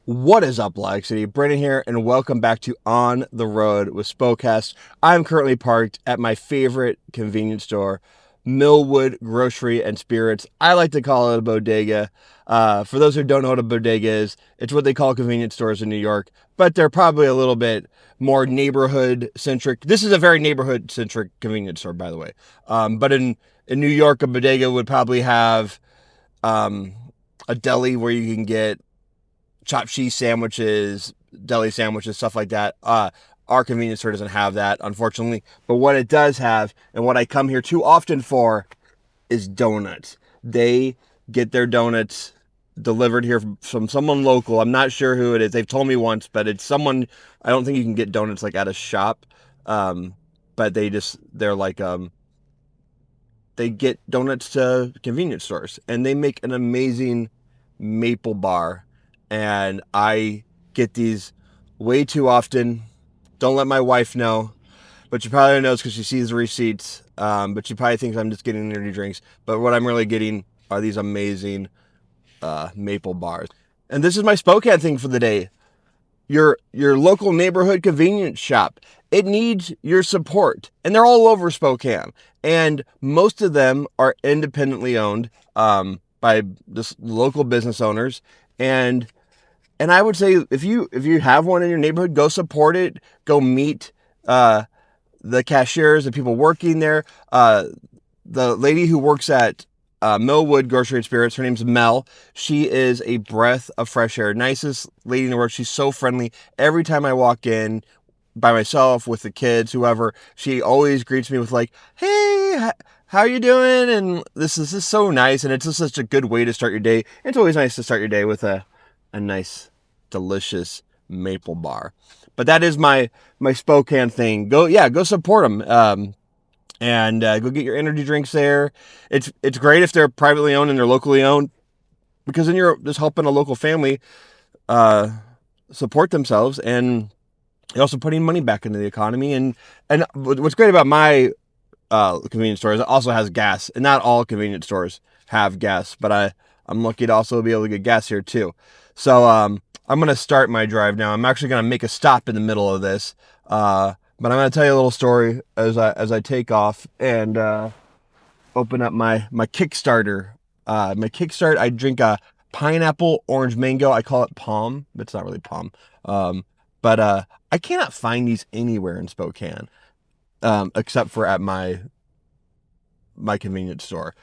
What is up, Lag City? Brandon here, and welcome back to On the Road with Spokast. I'm currently parked at my favorite convenience store, Millwood Grocery and Spirits. I like to call it a bodega. For those who don't know what a bodega is, it's what they call convenience stores in New York, but they're probably a little bit more neighborhood centric. This is a very neighborhood centric convenience store, by the way. But in New York, a bodega would probably have um, a deli where you can get chopped cheese sandwiches, deli sandwiches, stuff like that. Our convenience store doesn't have that, unfortunately. But what it does have, and what I come here too often for, is donuts. They get their donuts delivered here from someone local. I'm not sure who it is. They've told me once, but it's someone. I don't think you can get donuts like at a shop. But they're like they get donuts to convenience stores, and they make an amazing maple bar, and I get these way too often. Don't let my wife know, but she probably knows because she sees the receipts. But she probably thinks I'm just getting energy drinks. But what I'm really getting are these amazing maple bars. And this is my Spokane thing for the day. Your local neighborhood convenience shop. It needs your support, and they're all over Spokane. And most of them are independently owned by just local business owners. And I would say if you have one in your neighborhood, go support it. Go meet the cashiers, the people working there. The lady who works at Millwood Grocery and Spirits, her name's Mel. She is a breath of fresh air. Nicest lady in the world. She's so friendly. Every time I walk in, by myself, with the kids, whoever, she always greets me with like, "Hey, how you doing?" And this is just so nice, and it's just such a good way to start your day. It's always nice to start your day with a nice, delicious maple bar. But that is my Spokane thing. Go support them. And go get your energy drinks there. It's great if they're privately owned and they're locally owned, because then you're just helping a local family uh, support themselves, and you're also putting money back into the economy. And what's great about my convenience store is it also has gas, and not all convenience stores have gas, but I'm lucky to also be able to get gas here too. So I'm gonna start my drive now. I'm actually gonna make a stop in the middle of this. But I'm going to tell you a little story as I take off and open up my Kickstarter. My Kickstart, I drink a pineapple orange mango. I call it palm, but it's not really palm. But I cannot find these anywhere in Spokane, except for at my convenience store.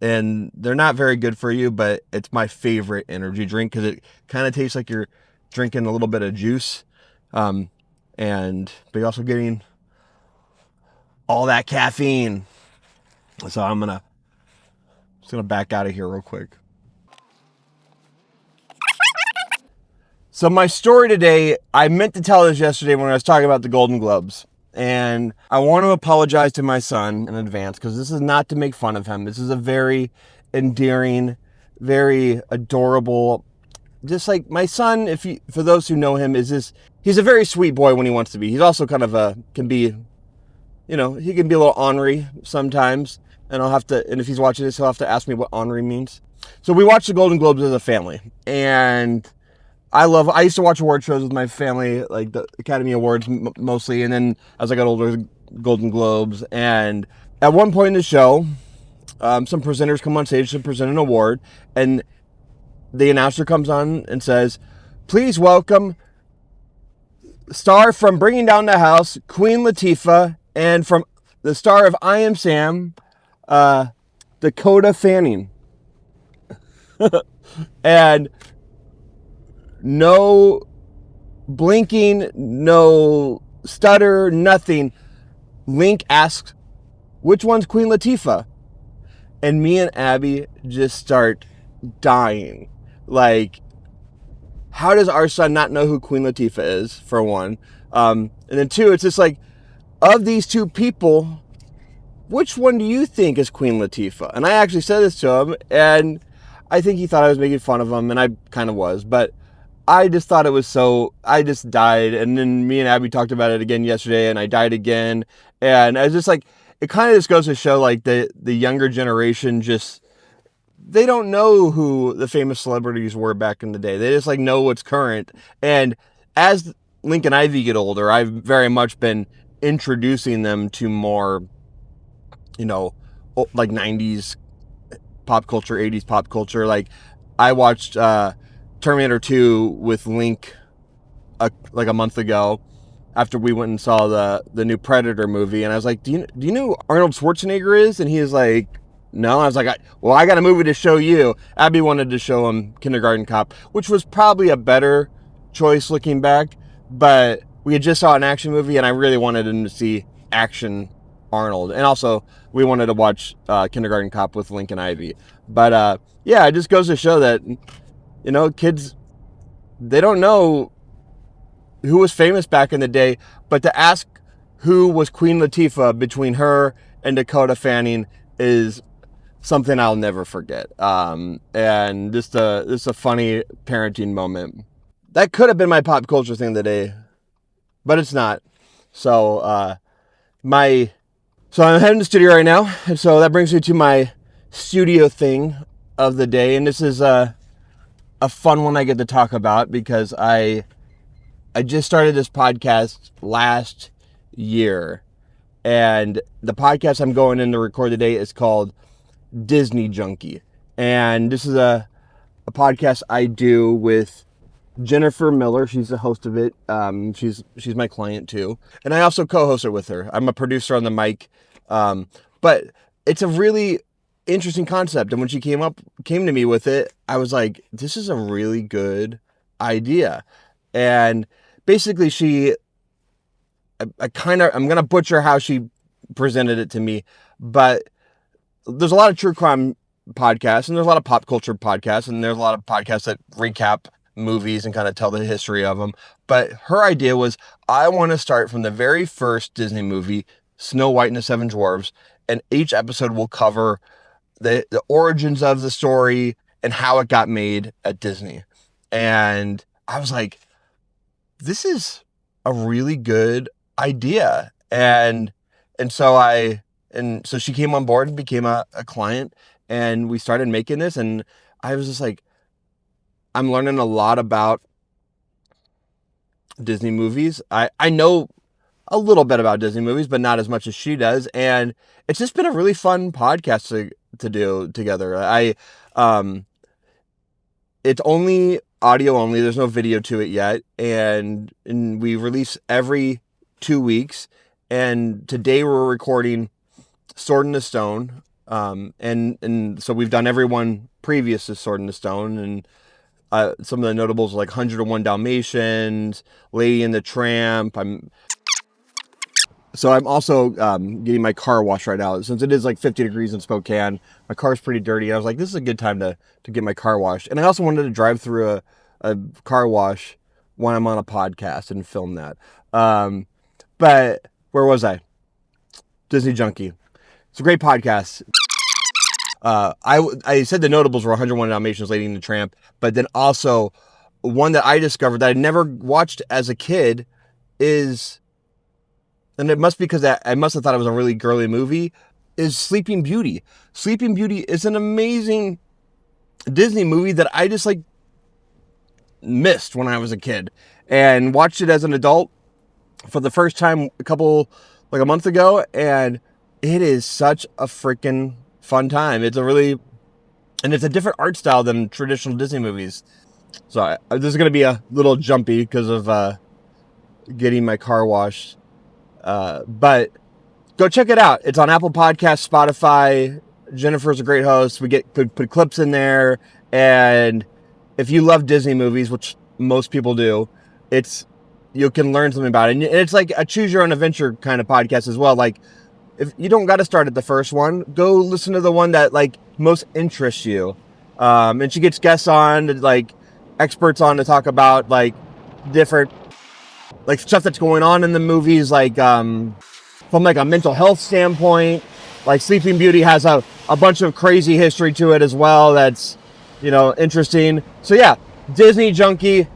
And they're not very good for you, but it's my favorite energy drink because it kind of tastes like you're drinking a little bit of juice. But you're also getting all that caffeine. So I'm just gonna back out of here real quick. So my story today, I meant to tell this yesterday when I was talking about the Golden Globes. And I want to apologize to my son in advance, because this is not to make fun of him. This is a very endearing, very adorable, just like my son, for those who know him, he's a very sweet boy when he wants to be. He's also kind of he can be a little ornery sometimes. And if he's watching this, he'll have to ask me what ornery means. So we watch the Golden Globes as a family, and I used to watch award shows with my family, like the Academy Awards mostly. And then as I got older, Golden Globes. And at one point in the show, some presenters come on stage to present an award, and the announcer comes on and says, "Please welcome star from Bringing Down the House, Queen Latifah, and from the star of I Am Sam, Dakota Fanning." And no blinking, no stutter, nothing. Link asks, "Which one's Queen Latifah?" And me and Abby just start dying. Like, how does our son not know who Queen Latifah is, for one? And then two, it's just like, of these two people, which one do you think is Queen Latifah? And I actually said this to him, and I think he thought I was making fun of him, and I kind of was, but I just thought I just died. And then me and Abby talked about it again yesterday, and I died again. And I was just like, it kind of just goes to show, like, the younger generation just they don't know who the famous celebrities were back in the day. They just like know what's current. And as Link and Ivy get older, I've very much been introducing them to more, like 90s pop culture, 80s pop culture. Like I watched Terminator 2 with Link like a month ago after we went and saw the new Predator movie, and I was like, do you know who Arnold Schwarzenegger is? And he was like, no. I was like, I got a movie to show you. Abby wanted to show him Kindergarten Cop, which was probably a better choice looking back, but we had just saw an action movie, and I really wanted him to see action Arnold. And also, we wanted to watch Kindergarten Cop with Link and Ivy. But yeah, it just goes to show that, kids, they don't know who was famous back in the day, but to ask who was Queen Latifah between her and Dakota Fanning is something I'll never forget. And just a funny parenting moment. That could have been my pop culture thing of the day, but it's not. So I'm heading to the studio right now, and so that brings me to my studio thing of the day, and this is a fun one I get to talk about because I just started this podcast last year, and the podcast I'm going in to record today is called Disney Junkie, and this is a podcast I do with Jennifer Miller. She's the host of it. She's my client too, and I also co-host it with her. I'm a producer on the mic, but it's a really interesting concept. And when she came to me with it, I was like, this is a really good idea. And basically I'm going to butcher how she presented it to me, but there's a lot of true crime podcasts, and there's a lot of pop culture podcasts, and there's a lot of podcasts that recap movies and kind of tell the history of them. But her idea was, I want to start from the very first Disney movie, Snow White and the Seven Dwarfs, and each episode will cover the origins of the story and how it got made at Disney. And I was like, this is a really good idea. And so she came on board and became a client, and we started making this, and I was just like, I'm learning a lot about Disney movies. I know a little bit about Disney movies, but not as much as she does. And it's just been a really fun podcast to do together. It's only audio only. There's no video to it yet. And we release every 2 weeks. And today we're recording Sword in the Stone. And so we've done every one previous to Sword in the Stone. And some of the notables are like 101 Dalmatians, Lady and the Tramp. I'm also getting my car washed right now. Since it is like 50 degrees in Spokane, my car's pretty dirty. I was like, this is a good time to get my car washed. And I also wanted to drive through a car wash when I'm on a podcast and film that. But where was I? Disney Junkie. It's a great podcast. I said the notables were 101 Dalmatians, Lady and the Tramp, but then also one that I discovered that I never watched as a kid is, and it must be because I must have thought it was a really girly movie, is Sleeping Beauty. Sleeping Beauty is an amazing Disney movie that I just like missed when I was a kid, and watched it as an adult for the first time a month ago, and it is such a freaking fun time. It's a different art style than traditional Disney movies. So this is going to be a little jumpy because of getting my car washed. But go check it out. It's on Apple Podcasts, Spotify. Jennifer's a great host. We put clips in there. And if you love Disney movies, which most people do, you can learn something about it. And it's like a choose your own adventure kind of podcast as well. Like, if you don't got to start at the first one, go listen to the one that like most interests you. And she gets guests on, like experts on, to talk about like different like stuff that's going on in the movies, like from like a mental health standpoint. Like Sleeping Beauty has a bunch of crazy history to it as well. That's, interesting. So yeah, Disney Junkie.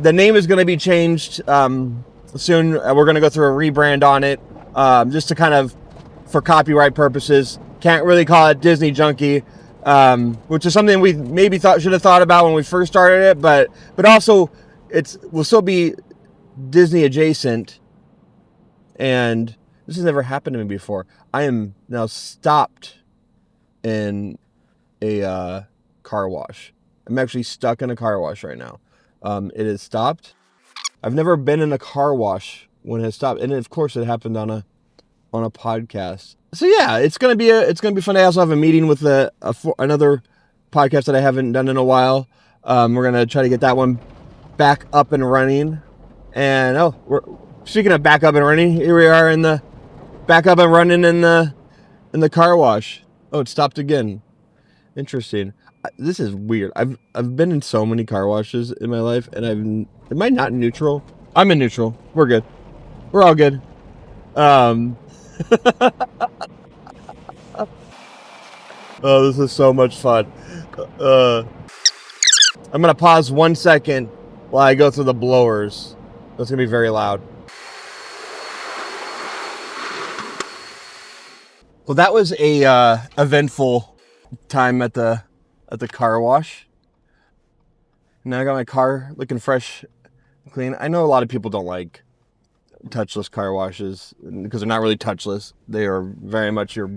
The name is going to be changed soon. We're going to go through a rebrand on it, just to kind of, for copyright purposes. Can't really call it Disney Junkie, which is something we maybe should have thought about when we first started it, but also will still be Disney adjacent. And this has never happened to me before. I am now stopped in a car wash. I'm actually stuck in a car wash right now. It is stopped. I've never been in a car wash when it has stopped, and of course it happened on a podcast. So yeah, it's gonna be fun. I also have a meeting with another podcast that I haven't done in a while. We're gonna try to get that one back up and running. And we're speaking of back up and running. Here we are in the back up and running in the car wash. Oh, it stopped again. Interesting. This is weird. I've been in so many car washes in my life, and am I not in neutral? I'm in neutral. We're good. We're all good. Oh, this is so much fun. I'm gonna pause 1 second while I go through the blowers. That's gonna be very loud. Well, that was a eventful time at the car wash. Now I got my car looking fresh and clean. I know a lot of people don't like touchless car washes because they're not really touchless. They are very much your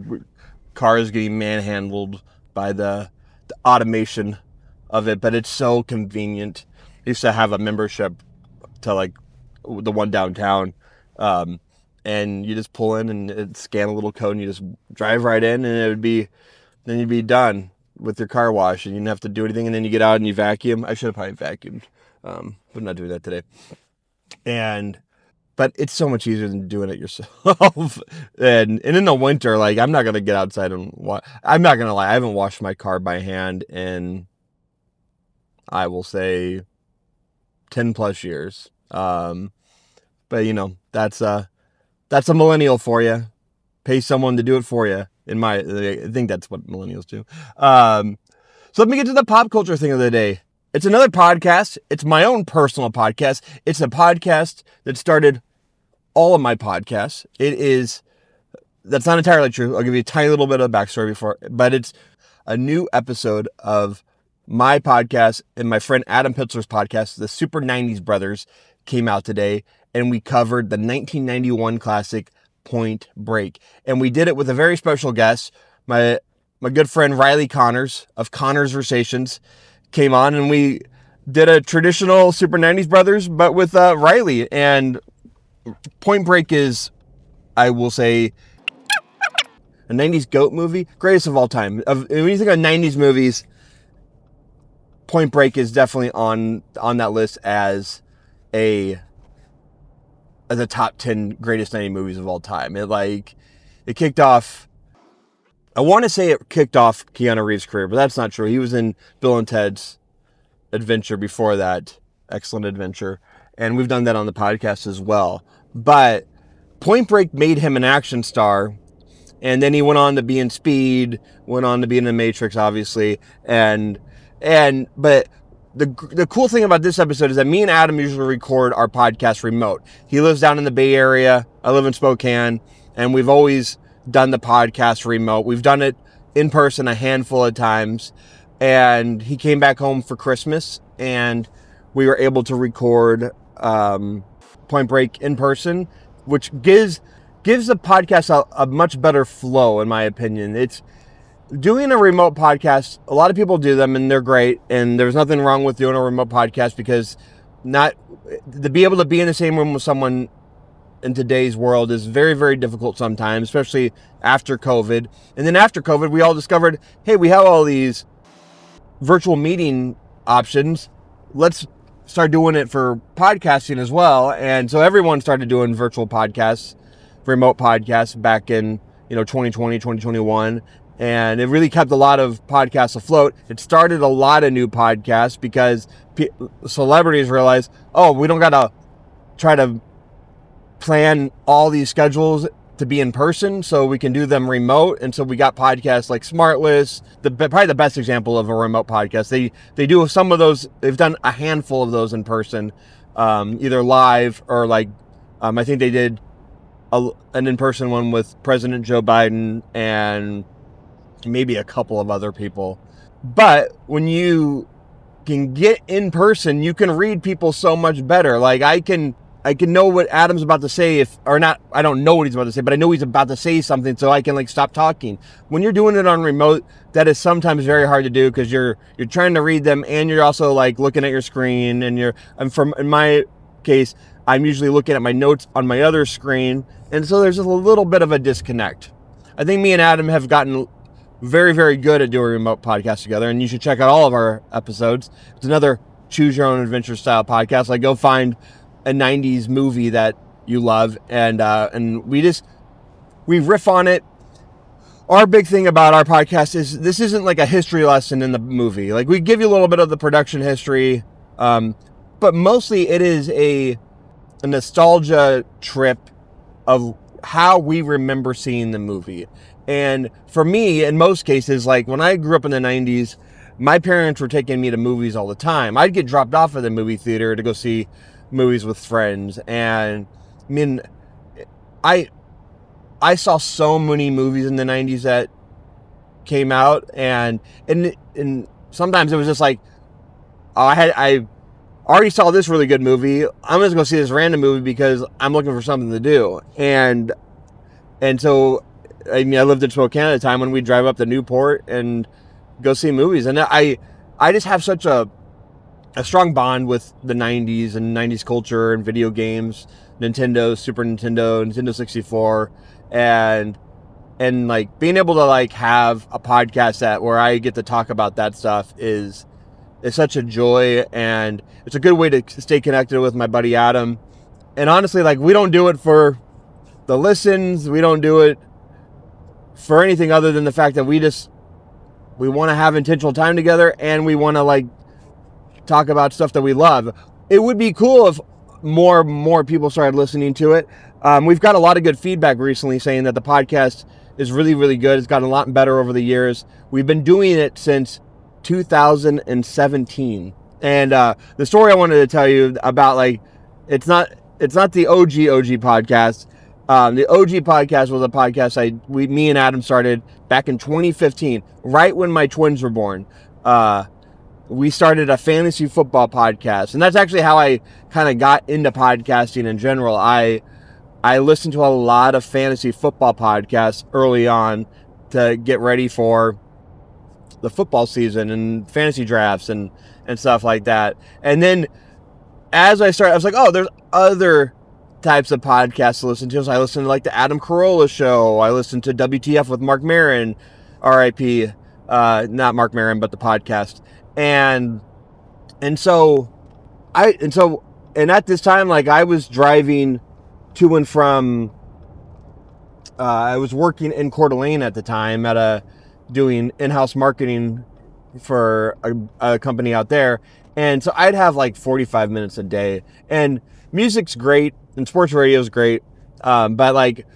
car is getting manhandled by the automation of it, but it's so convenient. I used to have a membership to like the one downtown, and you just pull in and it scan a little code and you just drive right in, and then you'd be done with your car wash and you didn't have to do anything, and then you get out and you vacuum. I should have probably vacuumed, but I'm not doing that today. But it's so much easier than doing it yourself. and in the winter, like, I'm not gonna get outside and I'm not gonna lie, I haven't washed my car by hand in, I will say, 10 plus years. But that's a millennial for you. Pay someone to do it for you. I think that's what millennials do. So let me get to the pop culture thing of the day. It's another podcast. It's my own personal podcast. It's a podcast that started all of my podcasts. That's not entirely true. I'll give you a tiny little bit of backstory but it's a new episode of my podcast and my friend Adam Pitzler's podcast, the Super 90s Brothers, came out today, and we covered the 1991 classic Point Break. And we did it with a very special guest. My good friend Riley Connors of Connors Versations came on, and we did a traditional Super 90s Brothers, but with Riley. And Point Break is, I will say, a 90s GOAT movie, greatest of all time. When you think of 90s movies, Point Break is definitely on that list as a top 10 greatest 90 movies of all time. It kicked off, I want to say it kicked off Keanu Reeves' career, but that's not true. He was in Bill and Ted's Adventure before that, Excellent Adventure, and we've done that on the podcast as well. But Point Break made him an action star, and then he went on to be in Speed, went on to be in The Matrix, obviously, but the cool thing about this episode is that me and Adam usually record our podcast remote. He lives down in the Bay Area. I live in Spokane, and we've always done the podcast remote. We've done it in person a handful of times, and he came back home for Christmas, and we were able to record Point Break in person, which gives the podcast a much better flow, in my opinion. It's doing a remote podcast. A lot of people do them, and they're great, and there's nothing wrong with doing a remote podcast, because to be able to be in the same room with someone in today's world is very, very difficult sometimes, especially after COVID. And then after COVID, we all discovered, hey, we have all these virtual meeting options. Let's start doing it for podcasting as well. And so everyone started doing virtual podcasts, remote podcasts back in 2020, 2021. And it really kept a lot of podcasts afloat. It started a lot of new podcasts because celebrities realized, oh, we don't got to try to plan all these schedules to be in person, so we can do them remote. And so we got podcasts like Smartless, probably the best example of a remote podcast. They do some of those. They've done a handful of those in person, either live or I think they did an in-person one with President Joe Biden and maybe a couple of other people. But when you can get in person, you can read people so much better. Like I can know what Adam's about to say, if or not. I don't know what he's about to say, but I know he's about to say something, so I can like stop talking. When you're doing it on remote, that is sometimes very hard to do because you're trying to read them and you're also like looking at your screen, and in my case, I'm usually looking at my notes on my other screen, and so there's just a little bit of a disconnect. I think me and Adam have gotten very, very good at doing remote podcasts together, and you should check out all of our episodes. It's another choose your own adventure style podcast. Like go find a 90s movie that you love, and we riff on it. Our big thing about our podcast is this isn't like a history lesson in the movie. Like we give you a little bit of the production history, but mostly it is a nostalgia trip of how we remember seeing the movie. And for me, in most cases, like when I grew up in the 90s, my parents were taking me to movies all the time. I'd get dropped off at the movie theater to go see movies with friends. And I mean, I saw so many movies in the 90s that came out, and sometimes it was just like, oh, I already saw this really good movie. I'm just going to see this random movie because I'm looking for something to do. And so, I mean, I lived in Spokane at the time when we'd drive up to Newport and go see movies. And I just have such a strong bond with the 90s and 90s culture and video games, Nintendo, Super Nintendo, Nintendo 64. And like being able to like have a podcast where I get to talk about that stuff is such a joy, and it's a good way to stay connected with my buddy Adam. And honestly, like we don't do it for the listens, we don't do it for anything other than the fact that we want to have intentional time together, and we want to like talk about stuff that we love. It would be cool if more people started listening to it. We've got a lot of good feedback recently saying that the podcast is really, really good. It's gotten a lot better over the years. We've been doing it since 2017. And the story I wanted to tell you about, like, it's not the OG podcast. The OG podcast was a podcast me and Adam started back in 2015, right when my twins were born. We started a fantasy football podcast, and that's actually how I kind of got into podcasting in general. I listened to a lot of fantasy football podcasts early on to get ready for the football season and fantasy drafts and stuff like that. And then as I started, I was like, oh, there's other types of podcasts to listen to. So I listened to like the Adam Carolla show. I listened to WTF with Mark Maron, RIP, not Mark Maron, but the podcast. And at this time, like I was driving to and from, I was working in Coeur d'Alene at the time doing in-house marketing for a company out there. And so I'd have like 45 minutes a day, and music's great and sports radio is great. But like,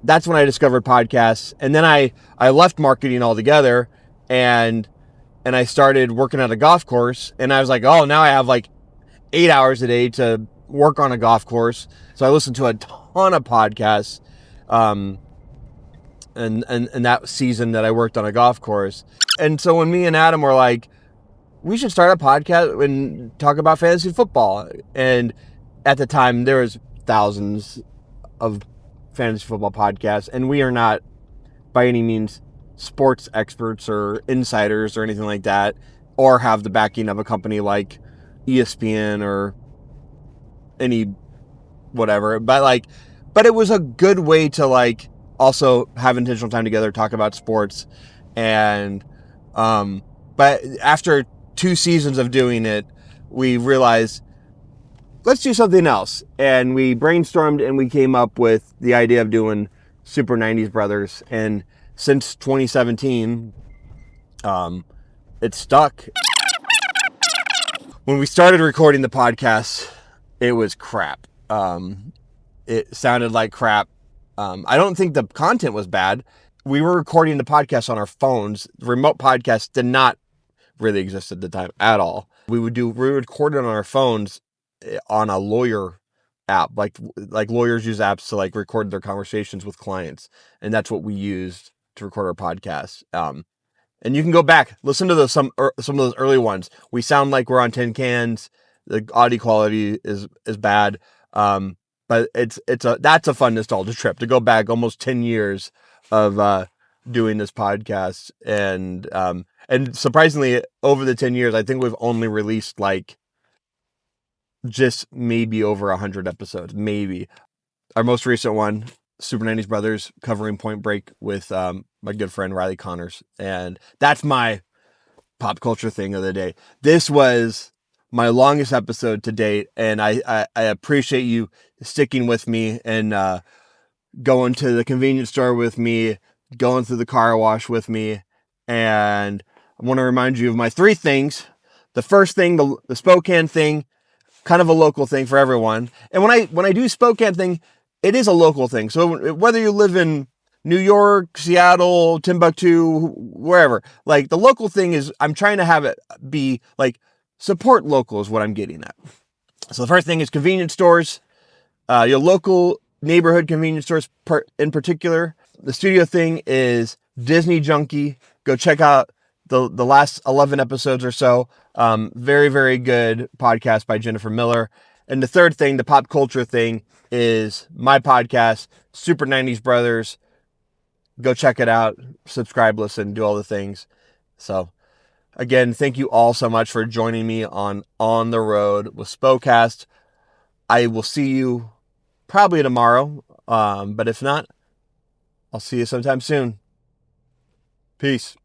that's when I discovered podcasts. And then I left marketing altogether, and I started working at a golf course, and I was like, oh, now I have like 8 hours a day to work on a golf course. So I listened to a ton of podcasts, and that season that I worked on a golf course. And so when me and Adam were like, we should start a podcast and talk about fantasy football. And at the time there was thousands of fantasy football podcasts, and we are not by any means sports experts or insiders or anything like that, or have the backing of a company like ESPN or any whatever. But it was a good way to like also have intentional time together, talk about sports. And but after 2 seasons of doing it, we realized, let's do something else. And we brainstormed and we came up with the idea of doing Super 90s Brothers. And since 2017, it stuck. When we started recording the podcast, it was crap. It sounded like crap. I don't think the content was bad. We were recording the podcast on our phones. Remote podcasts did not really exist at the time at all. We would record it on our phones on a lawyer app, like lawyers use apps to like record their conversations with clients, and that's what we used to record our podcast. And you can go back, listen to some of those early ones. We sound like we're on tin cans. The audio quality is bad. But that's a fun nostalgia trip to go back almost 10 years of doing this podcast. And surprisingly, over the 10 years, I think we've only released like just maybe over 100 episodes, maybe. Our most recent one, Super 90s Brothers, covering Point Break with my good friend Riley Connors. And that's my pop culture thing of the day. This was my longest episode to date, and I appreciate you sticking with me and going to the convenience store with me, going through the car wash with me. And I want to remind you of my three things. The first thing, the Spokane thing, kind of a local thing for everyone. And when I do Spokane thing, it is a local thing. So whether you live in New York, Seattle, Timbuktu, wherever, like the local thing is, I'm trying to have it be like support local is what I'm getting at. So the first thing is convenience stores, your local neighborhood convenience stores in particular. The studio thing is Disney Junkie. Go check out the last 11 episodes or so. Very, very good podcast by Jennifer Miller. And the third thing, the pop culture thing, is my podcast, Super 90s Brothers. Go check it out. Subscribe, listen, do all the things. So, again, thank you all so much for joining me on the Road with Spokast. I will see you probably tomorrow. But if not, I'll see you sometime soon. Peace.